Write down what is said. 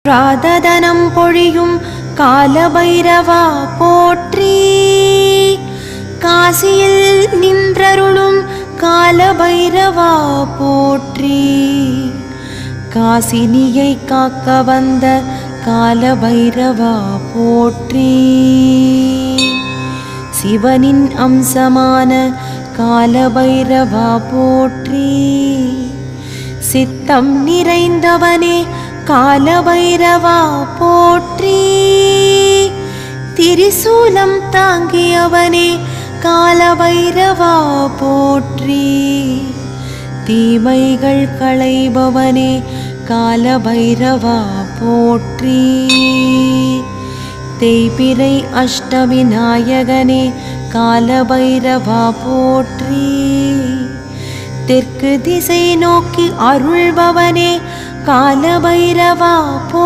ராததனம் பொழியும் காலபைரவா போற்றி. காசியில் நின்றருளும் காலபைரவா போற்றி. காசினியை காக்க வந்த காலபைரவா போற்றி. சிவனின் அம்சமான காலபைரவா போற்றி. சித்தம் நிறைந்தவனே காலபைரவா போற்றி. திரிசூலம் தாங்கியவனே காலபைரவா போற்றி. தீமைகள் களைபவனே காலபைரவா போற்றி. தேய்பிறை அஷ்டவிநாயகனே காலபைரவா போற்றி. தெற்கு திசை நோக்கி அருள்பவனே காலபைரவா போற்றி.